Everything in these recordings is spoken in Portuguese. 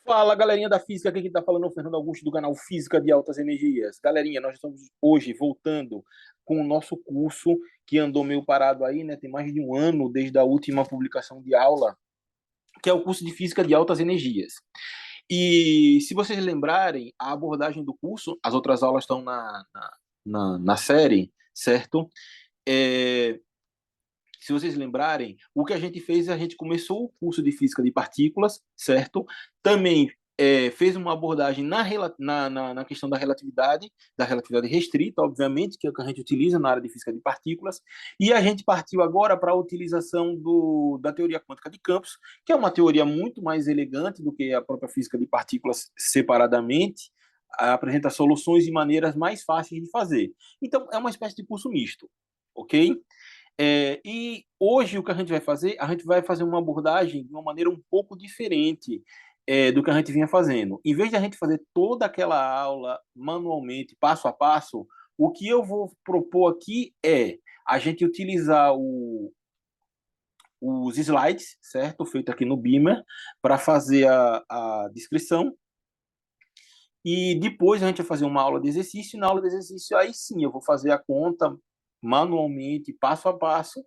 Fala, galerinha da física, aqui quem tá falando é o Fernando Augusto do canal Física de Altas Energias. Galerinha, nós estamos hoje voltando com o nosso curso que andou meio parado aí, né? Tem mais de um ano desde a última publicação de aula, que é o curso de Física de Altas Energias. E se vocês lembrarem, a abordagem do curso, as outras aulas estão na série, certo? É, Se vocês lembrarem, o que a gente fez, a gente começou o curso de física de partículas, certo? Também fez uma abordagem na questão da relatividade restrita, obviamente, que é o que a gente utiliza na área de física de partículas, e a gente partiu agora para a utilização da teoria quântica de campos, que é uma teoria muito mais elegante do que a própria física de partículas separadamente, apresenta soluções e maneiras mais fáceis de fazer. Então, é uma espécie de curso misto, ok? E hoje o que a gente vai fazer? A gente vai fazer uma abordagem de uma maneira um pouco diferente do que a gente vinha fazendo. Em vez de a gente fazer toda aquela aula manualmente, passo a passo, o que eu vou propor aqui é a gente utilizar os slides, certo? Feito aqui no Beamer, para fazer a descrição. E depois a gente vai fazer uma aula de exercício, e na aula de exercício aí sim eu vou fazer a conta manualmente, passo a passo,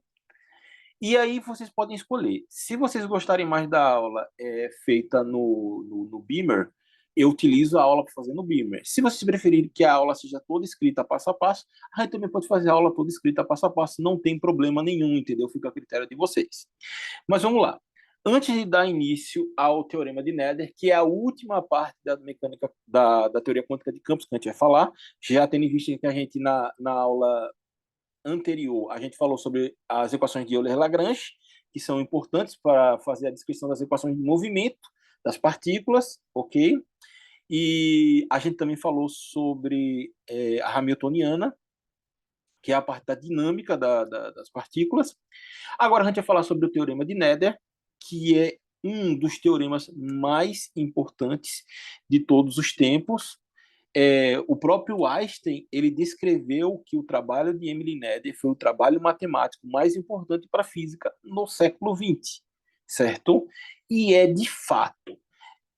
e aí vocês podem escolher. Se vocês gostarem mais da aula feita no Beamer, eu utilizo a aula para fazer no Beamer. Se vocês preferirem que a aula seja toda escrita passo a passo, a gente também pode fazer a aula toda escrita passo a passo, não tem problema nenhum, entendeu? Fica a critério de vocês. Mas vamos lá. Antes de dar início ao teorema de Nether, que é a última parte da mecânica da teoria quântica de campos que a gente vai falar, já tendo em vista que a gente na aula anterior, a gente falou sobre as equações de Euler-Lagrange, que são importantes para fazer a descrição das equações de movimento das partículas, ok? E a gente também falou sobre a Hamiltoniana, que é a parte da dinâmica das partículas. Agora a gente vai falar sobre o teorema de Nether, que é um dos teoremas mais importantes de todos os tempos. O próprio Einstein ele descreveu que o trabalho de Emily Nether foi o trabalho matemático mais importante para a física no século XX, certo? E é de fato.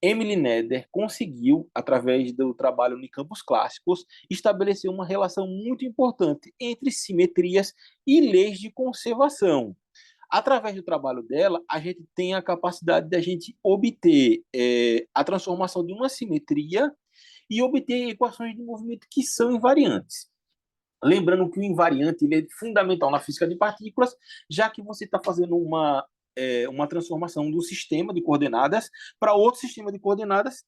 Emily Nether conseguiu, através do trabalho em campos clássicos, estabelecer uma relação muito importante entre simetrias e leis de conservação. Através do trabalho dela, a gente tem a capacidade de a gente obter a transformação de uma simetria e obter equações de movimento que são invariantes. Lembrando que o invariante ele é fundamental na física de partículas, já que você está fazendo uma transformação do sistema de coordenadas para outro sistema de coordenadas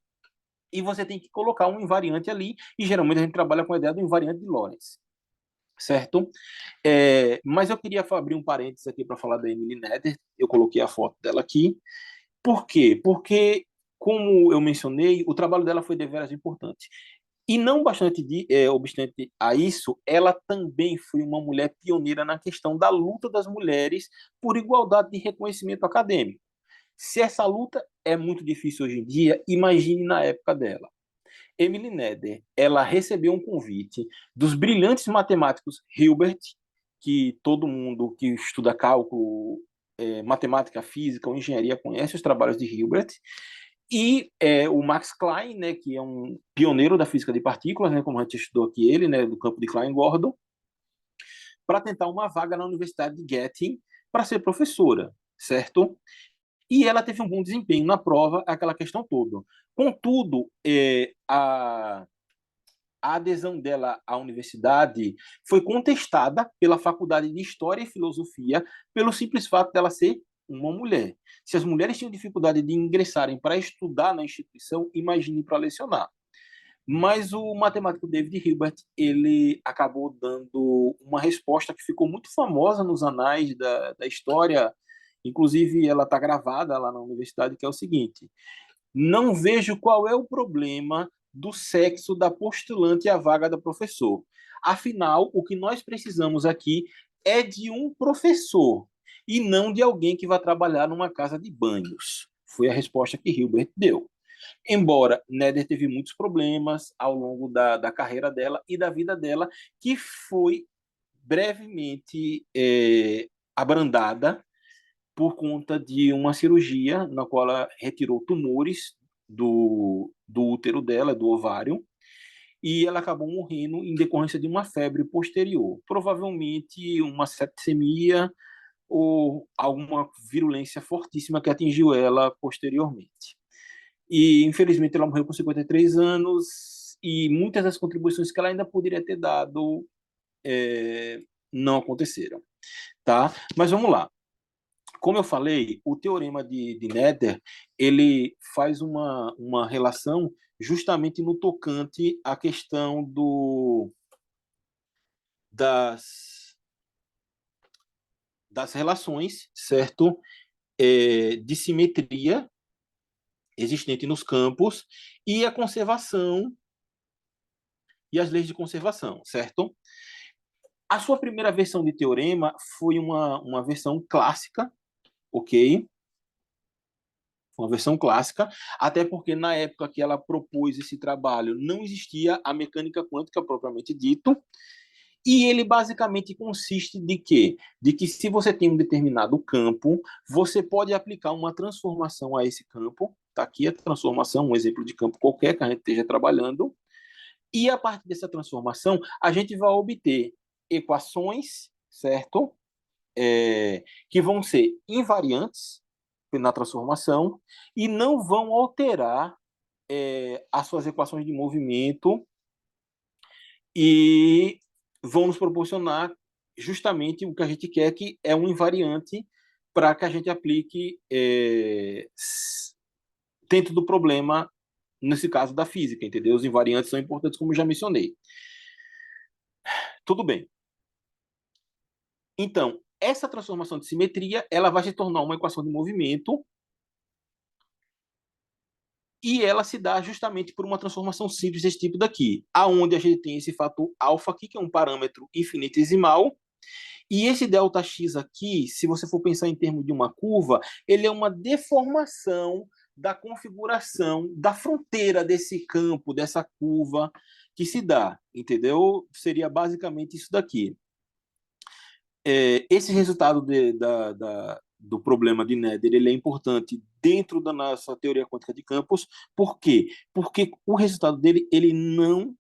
e você tem que colocar um invariante ali, e geralmente a gente trabalha com a ideia do invariante de Lorentz, certo? Mas eu queria abrir um parênteses aqui para falar da Emily Nether, eu coloquei a foto dela aqui. Por quê? Porque, como eu mencionei, o trabalho dela foi deveras importante. E não bastante obstante a isso, ela também foi uma mulher pioneira na questão da luta das mulheres por igualdade de reconhecimento acadêmico. Se essa luta é muito difícil hoje em dia, imagine na época dela. Emily Nether, ela recebeu um convite dos brilhantes matemáticos Hilbert, que todo mundo que estuda cálculo, matemática, física ou engenharia conhece os trabalhos de Hilbert, e o Max Klein, né, que é um pioneiro da física de partículas, né, como a gente estudou aqui ele, né, do campo de Klein-Gordon, para tentar uma vaga na Universidade de Göttingen para ser professora, certo? E ela teve um bom desempenho na prova, aquela questão toda. Contudo, a adesão dela à universidade foi contestada pela Faculdade de História e Filosofia pelo simples fato dela ser uma mulher. Se as mulheres tinham dificuldade de ingressarem para estudar na instituição, imagine para lecionar. Mas o matemático David Hilbert ele acabou dando uma resposta que ficou muito famosa nos anais da história, inclusive ela está gravada lá na universidade, que é o seguinte: não vejo qual é o problema do sexo da postulante à vaga da professor. Afinal, o que nós precisamos aqui é de um professor e não de alguém que vai trabalhar numa casa de banhos. Foi a resposta que Hilbert deu. Embora Nether teve muitos problemas ao longo da carreira dela e da vida dela, que foi brevemente abrandada por conta de uma cirurgia na qual ela retirou tumores do útero dela, do ovário, e ela acabou morrendo em decorrência de uma febre posterior, provavelmente uma septicemia ou alguma virulência fortíssima que atingiu ela posteriormente. E, infelizmente, ela morreu com 53 anos e muitas das contribuições que ela ainda poderia ter dado não aconteceram, tá? Mas vamos lá. Como eu falei, o teorema de Nether, ele faz uma relação justamente no tocante à questão das, das relações, certo? De simetria existente nos campos e a conservação e as leis de conservação, certo? A sua primeira versão de teorema foi uma versão clássica, ok? Uma versão clássica, até porque na época que ela propôs esse trabalho não existia a mecânica quântica propriamente dito, e ele basicamente consiste de quê? De que se você tem um determinado campo, você pode aplicar uma transformação a esse campo, tá aqui a transformação, um exemplo de campo qualquer que a gente esteja trabalhando, e a partir dessa transformação, a gente vai obter equações, certo? Que vão ser invariantes na transformação e não vão alterar as suas equações de movimento e vão nos proporcionar justamente o que a gente quer, que é um invariante para que a gente aplique dentro do problema, nesse caso da física, entendeu? Os invariantes são importantes, como já mencionei. Tudo bem. Então, essa transformação de simetria, ela vai se tornar uma equação de movimento e ela se dá justamente por uma transformação simples desse tipo daqui, aonde a gente tem esse fator alfa aqui, que é um parâmetro infinitesimal, e esse ΔX aqui, se você for pensar em termos de uma curva, ele é uma deformação da configuração da fronteira desse campo, dessa curva que se dá, entendeu? Seria basicamente isso daqui. Esse resultado do problema de Nether ele é importante dentro da nossa teoria quântica de campos. Por quê? Porque o resultado dele ele não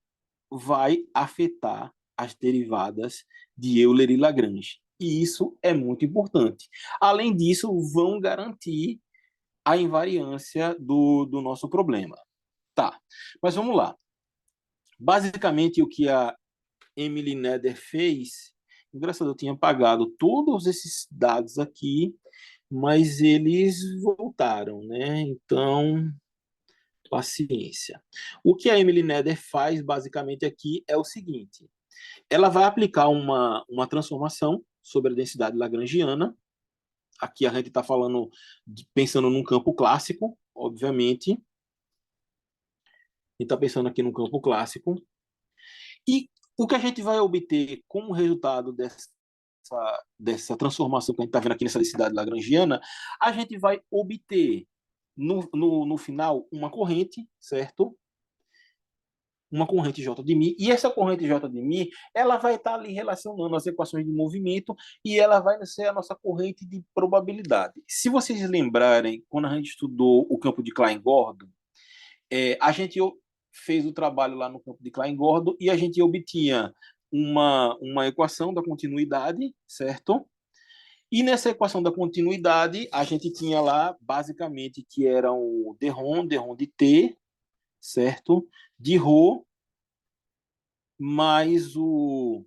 vai afetar as derivadas de Euler e Lagrange. E isso é muito importante. Além disso, vão garantir a invariância do nosso problema. Tá, mas vamos lá. Basicamente, o que a Emily Nether fez, engraçado, eu tinha pagado todos esses dados aqui, mas eles voltaram, né? Então, paciência. O que a Emily Nether faz basicamente aqui é o seguinte: ela vai aplicar uma transformação sobre a densidade lagrangiana. Aqui a gente está falando, pensando num campo clássico, obviamente. A gente está pensando aqui num campo clássico. E o que a gente vai obter como resultado dessa transformação que a gente está vendo aqui nessa densidade lagrangiana, a gente vai obter no final uma corrente, certo? Uma corrente J de μ, e essa corrente J de μ, ela vai estar ali relacionando as equações de movimento e ela vai ser a nossa corrente de probabilidade. Se vocês lembrarem, quando a gente estudou o campo de Klein-Gordon, a gente fez o trabalho lá no campo de Klein-Gordon e a gente obtinha uma equação da continuidade, certo? E nessa equação da continuidade, a gente tinha lá, basicamente, que era o d-Rom de t, certo? De ρ mais o,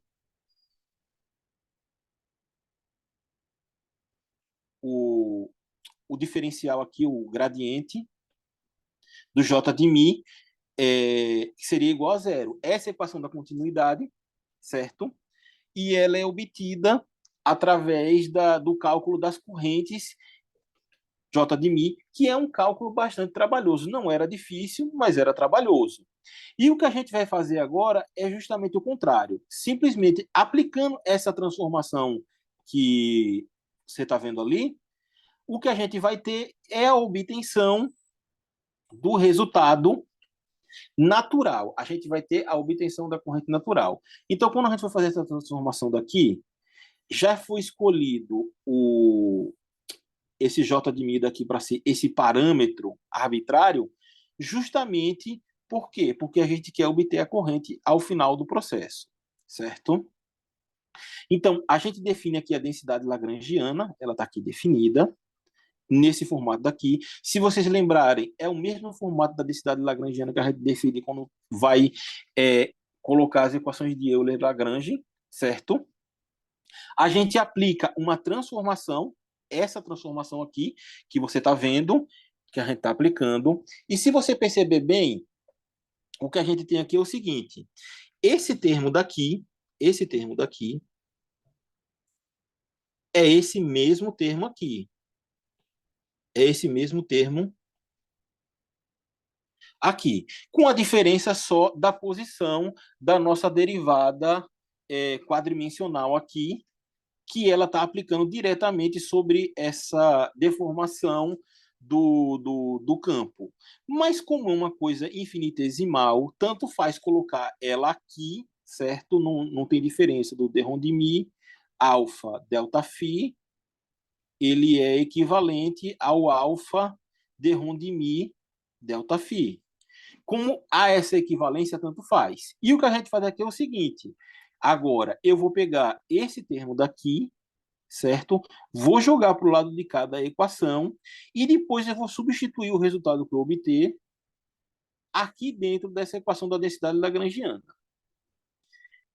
o diferencial aqui, o gradiente do j de μ, que seria igual a zero. Essa é a equação da continuidade, certo? E ela é obtida através do cálculo das correntes J de μ, que é um cálculo bastante trabalhoso. Não era difícil, mas era trabalhoso. E o que a gente vai fazer agora é justamente o contrário. Simplesmente aplicando essa transformação que você está vendo ali, o que a gente vai ter é a obtenção do resultado natural. A gente vai ter a obtenção da corrente natural. Então, quando a gente for fazer essa transformação daqui, já foi escolhido esse J de μ daqui para ser esse parâmetro arbitrário, justamente por quê? Porque a gente quer obter a corrente ao final do processo, certo? Então, a gente define aqui a densidade lagrangiana, ela está aqui definida, nesse formato daqui. Se vocês lembrarem, é o mesmo formato da densidade lagrangiana que a gente define quando vai colocar as equações de Euler-Lagrange, certo? A gente aplica uma transformação, essa transformação aqui, que você está vendo, que a gente está aplicando. E se você perceber bem, o que a gente tem aqui é o seguinte: esse termo daqui, é esse mesmo termo aqui. É esse mesmo termo aqui, com a diferença só da posição da nossa derivada quadridimensional aqui, que ela está aplicando diretamente sobre essa deformação do campo. Mas como é uma coisa infinitesimal, tanto faz colocar ela aqui, certo? Não tem diferença do d rho de mi, alfa delta φ, ele é equivalente ao alfa d rho de mi delta φ. Como há essa equivalência, tanto faz. E o que a gente faz aqui é o seguinte: agora eu vou pegar esse termo daqui, certo? Vou jogar para o lado de cada equação e depois eu vou substituir o resultado que eu obter aqui dentro dessa equação da densidade lagrangiana.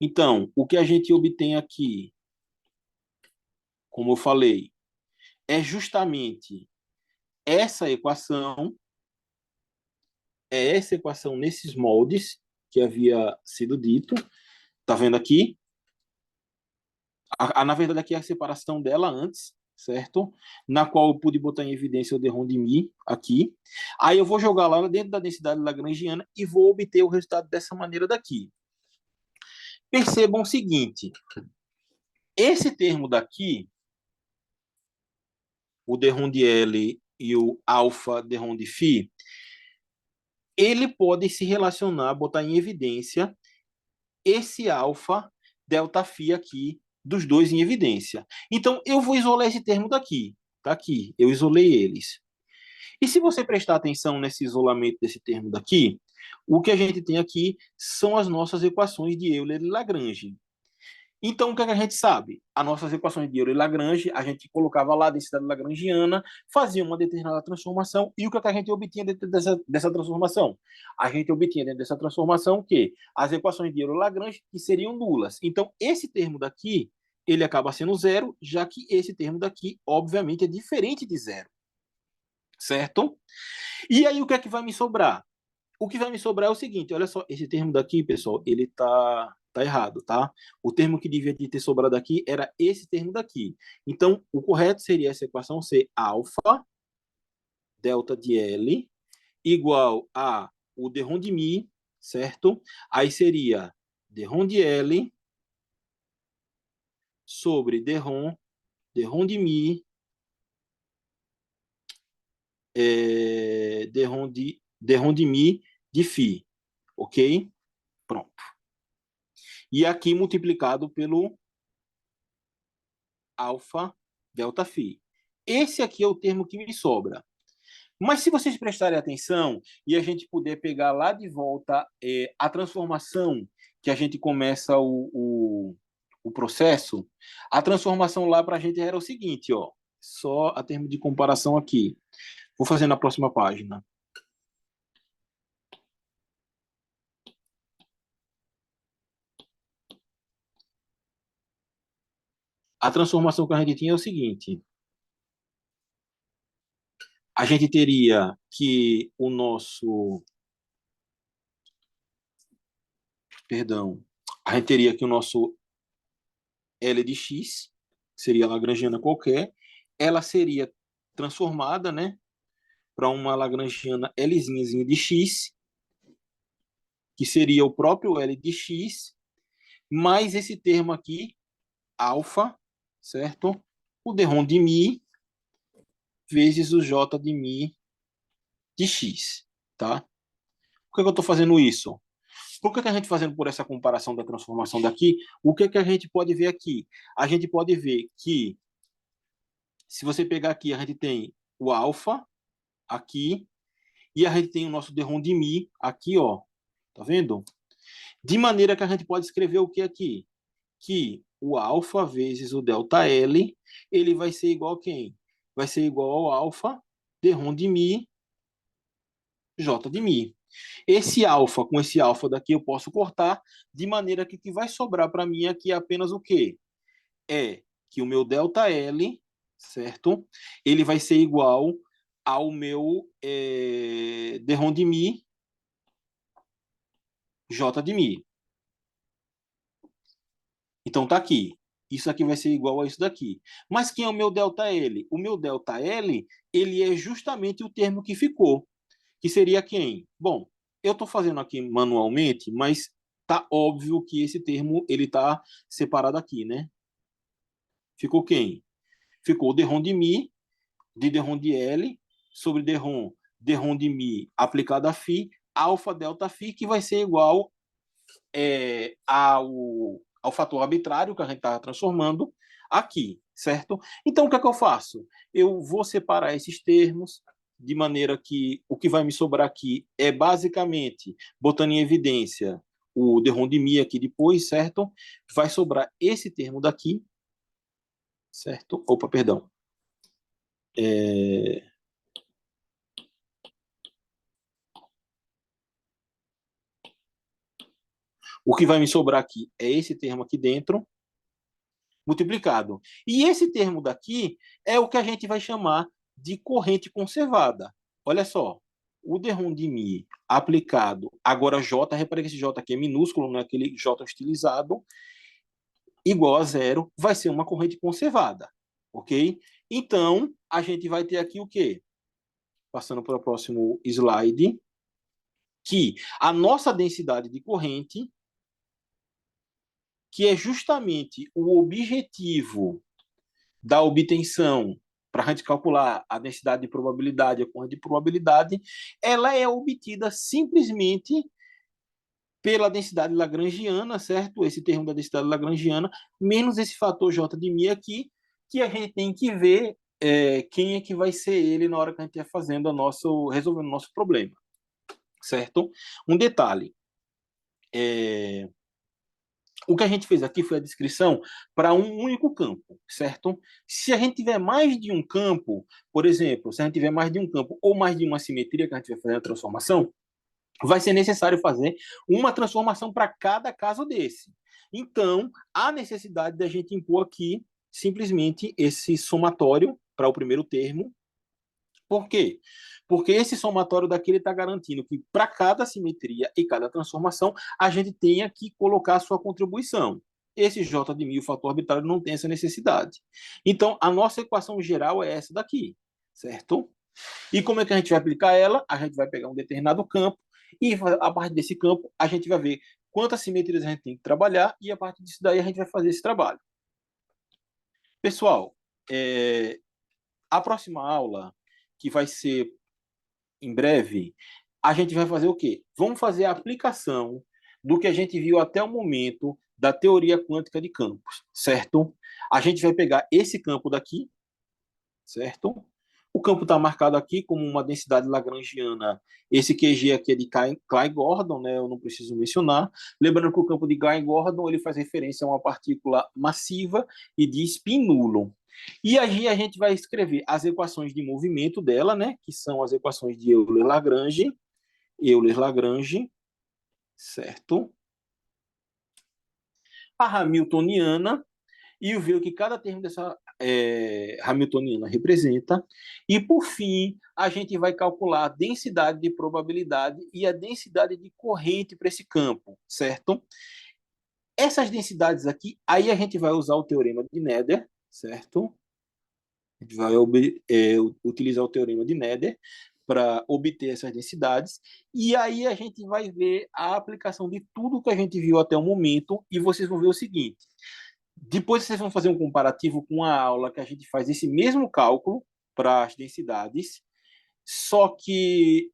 Então, o que a gente obtém aqui, como eu falei, é justamente essa equação, nesses moldes que havia sido dito. Tá vendo aqui? Na verdade, aqui é a separação dela antes, certo? Na qual eu pude botar em evidência o d rho de mi aqui. Aí eu vou jogar lá dentro da densidade lagrangiana e vou obter o resultado dessa maneira daqui. Percebam o seguinte: esse termo daqui, o d rho de L e o alfa d rho de φ, ele pode se relacionar, botar em evidência esse alfa delta φ aqui, dos dois em evidência. Então, eu vou isolar esse termo daqui. Tá aqui, eu isolei eles. E se você prestar atenção nesse isolamento desse termo daqui, o que a gente tem aqui são as nossas equações de Euler e Lagrange. Então, o que, é que a gente sabe? As nossas equações de Euler e Lagrange, a gente colocava lá a densidade lagrangiana, fazia uma determinada transformação, e o que, é que a gente obtinha dentro dessa transformação? A gente obtinha dentro dessa transformação o quê? As equações de Euler e Lagrange, que seriam nulas. Então, esse termo daqui, ele acaba sendo zero, já que esse termo daqui, obviamente, é diferente de zero. Certo? E aí, o que é que vai me sobrar? O que vai me sobrar é o seguinte: olha só, esse termo daqui, pessoal, ele tá errado, tá? O termo que devia ter sobrado aqui era esse termo daqui. Então, o correto seria essa equação ser alfa delta de L igual a o d rho de mi, certo? Aí seria d rho de L sobre d rho de mi, d rho de mi de φ, ok? Pronto. E aqui multiplicado pelo alfa delta φ. Esse aqui é o termo que me sobra. Mas se vocês prestarem atenção e a gente puder pegar lá de volta a transformação que a gente começa o processo, a transformação lá para a gente era o seguinte, ó, só a termo de comparação aqui. Vou fazer na próxima página. A transformação que a gente tinha é o seguinte: a gente teria que o nosso, perdão, a gente teria que o nosso L de x, seria lagrangiana qualquer, ela seria transformada, né, para uma lagrangiana Lzinha de x, que seria o próprio L de x, mais esse termo aqui, alfa, certo? O d rho de mi vezes o j de mi de x, tá? Por que eu estou fazendo isso? Por que a gente fazendo por essa comparação da transformação daqui, o que a gente pode ver aqui? A gente pode ver que, se você pegar aqui, a gente tem o alfa aqui, E a gente tem o nosso derrom de mi aqui, ó. Tá vendo? De maneira que a gente pode escrever o que aqui? Que o alfa vezes o delta L, ele vai ser igual a quem? Vai ser igual ao alfa derrom de mi, J de mi. Esse alfa com esse alfa daqui eu posso cortar, de maneira que o que vai sobrar para mim aqui é apenas o quê? É que o meu delta L, certo? Ele vai ser igual ao meu derrom de mi, J de mi. Então tá aqui. Isso aqui vai ser igual a isso daqui. Mas quem é o meu delta L? O meu delta L, ele é justamente o termo que ficou, que seria quem? Bom, eu estou fazendo aqui manualmente, mas tá óbvio que esse termo ele tá separado aqui, né? Ficou quem? Ficou o derrom de mi, de derrom de L, sobre derrom de mi aplicado a φ, alfa delta φ, que vai ser igual ao fator arbitrário que a gente está transformando aqui, certo? Então, o que é que eu faço? Eu vou separar esses termos de maneira que o que vai me sobrar aqui é basicamente, botando em evidência o derrom de mi aqui depois, certo? Vai sobrar esse termo daqui, certo? Opa, perdão. É... O que vai me sobrar aqui é esse termo aqui dentro, multiplicado. E esse termo daqui é o que a gente vai chamar de corrente conservada. Olha só, o derrom de mi aplicado, agora J, repare que esse J aqui é minúsculo, não é aquele J estilizado, igual a zero, vai ser uma corrente conservada, ok? Então, a gente vai ter aqui o quê? Passando para o próximo slide, que a nossa densidade de corrente, que é justamente o objetivo da obtenção para a gente calcular a densidade de probabilidade, a corrente de probabilidade, ela é obtida simplesmente pela densidade lagrangiana, certo? Esse termo da densidade lagrangiana, menos esse fator J de mi aqui, que a gente tem que ver quem é que vai ser ele na hora que a gente estiver fazendo resolvendo o nosso problema, certo? Um detalhe, o que a gente fez aqui foi a descrição para um único campo, certo? Se a gente tiver mais de um campo, por exemplo, se a gente tiver mais de um campo ou mais de uma simetria que a gente vai fazer a transformação, vai ser necessário fazer uma transformação para cada caso desse. Então, há necessidade da gente impor aqui simplesmente esse somatório para o primeiro termo. Por quê? Porque esse somatório daqui está garantindo que para cada simetria e cada transformação, a gente tenha que colocar a sua contribuição. Esse J de mi, o fator arbitrário, não tem essa necessidade. Então, a nossa equação geral é essa daqui, certo? E como é que a gente vai aplicar ela? A gente vai pegar um determinado campo e, a partir desse campo, a gente vai ver quantas simetrias a gente tem que trabalhar e, a partir disso daí, a gente vai fazer esse trabalho. Pessoal, a próxima aula, que vai ser em breve, a gente vai fazer o quê? Vamos fazer a aplicação do que a gente viu até o momento da teoria quântica de campos, certo? A gente vai pegar esse campo daqui, certo? O campo está marcado aqui como uma densidade lagrangiana. Esse QG aqui é de Klein-Gordon, né? Eu não preciso mencionar. Lembrando que o campo de Klein-Gordon ele faz referência a uma partícula massiva e de spin nulo. E aí a gente vai escrever as equações de movimento dela, né? Que são as equações de Euler-Lagrange, certo? A Hamiltoniana e ver o que cada termo dessa Hamiltoniana representa. E, por fim, a gente vai calcular a densidade de probabilidade e a densidade de corrente para esse campo, certo? Essas densidades aqui, aí a gente vai usar o teorema de Nether, certo? A gente vai utilizar o teorema de Nether para obter essas densidades, e aí a gente vai ver a aplicação de tudo que a gente viu até o momento, e vocês vão ver o seguinte: depois vocês vão fazer um comparativo com a aula que a gente faz esse mesmo cálculo para as densidades, só que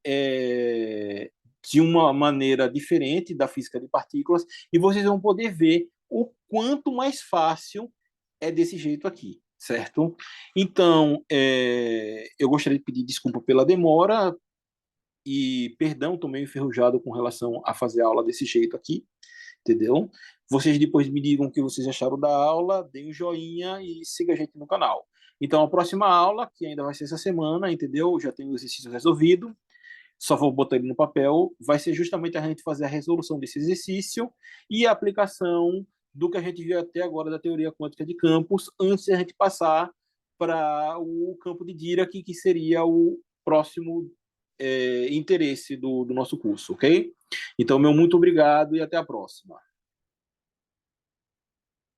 de uma maneira diferente da física de partículas, e vocês vão poder ver o quanto mais fácil é desse jeito aqui, certo? Então, eu gostaria de pedir desculpa pela demora, E perdão, estou meio enferrujado com relação a fazer a aula desse jeito aqui, entendeu? Vocês depois me digam o que vocês acharam da aula, deem um joinha e siga a gente no canal. Então, a próxima aula, que ainda vai ser essa semana, entendeu? Já tenho o exercício resolvido, só vou botar ele no papel, vai ser justamente a gente fazer a resolução desse exercício e a aplicação do que a gente viu até agora da teoria quântica de campos, antes de a gente passar para o campo de Dirac, que seria o próximo interesse do nosso curso, ok? Então, meu muito obrigado e até a próxima.